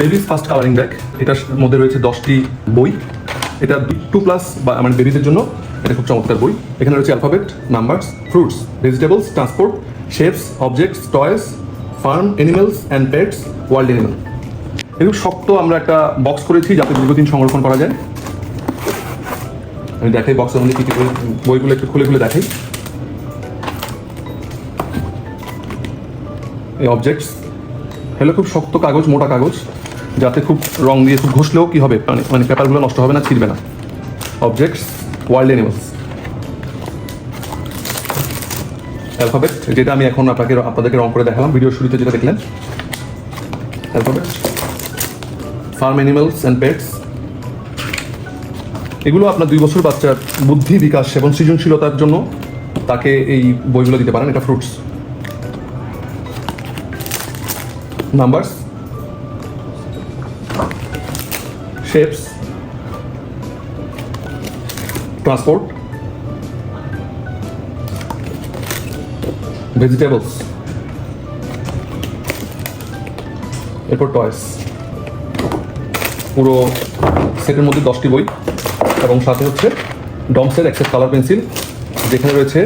Babies first colouring bag, এটার মধ্যে রয়েছে 10টি বই। এটা 2+ মানে বেবিদের জন্য এটা খুব চমৎকার বই। এখানে রয়েছে alphabet, numbers, fruits, vegetables, transport, shapes, objects, toys, farm animals and pets, wild animal. এগুলো শক্ত আমরা একটা বক্স করেছি যাতে দীর্ঘদিন সংরক্ষণ করা যায়। আমি দেখাই বক্সের মধ্যে কী কী বইগুলো একটু খুলে খুলে দেখাই। এই অবজেক্টস হলো খুব শক্ত কাগজ, মোটা কাগজ, যাতে খুব রং দিয়ে খুব ঘষলেও কী হবে, মানে পেপারগুলো নষ্ট হবে না, ছিঁড়বে না। অবজেক্টস, ওয়াইল্ড অ্যানিমালস, অ্যালফাবেট, যেটা আমি এখন আপনাদেরকে রং করে দেখালাম ভিডিওর শুরুতে যেটা দেখলেন, alphabet, farm animals and pets. এগুলো আপনার 2 বছর বাচ্চার বুদ্ধি বিকাশ এবং সৃজনশীলতার জন্য তাকে এই বইগুলো দিতে পারেন। এটা fruits. Numbers, shapes, transport, vegetables, এরপর টয়েস। পুরো সেটের মধ্যে 10টি বই এবং সাথে হচ্ছে ডমসের এক্সেস কালার পেন্সিল, যেখানে রয়েছে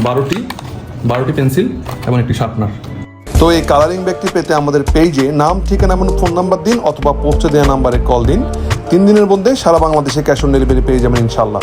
12টি পেন্সিল এবং একটি শার্পনার। তো এই কালারিং ব্যাগটি পেতে আমাদের পেজে নাম, ঠিকানা এবং ফোন নাম্বার দিন অথবা পোস্টে দেওয়া নাম্বারে কল দিন। 3 দিনের মধ্যে সারা বাংলাদেশে ক্যাশ অন ডেলিভারি পেয়ে যাবেন ইনশাল্লাহ।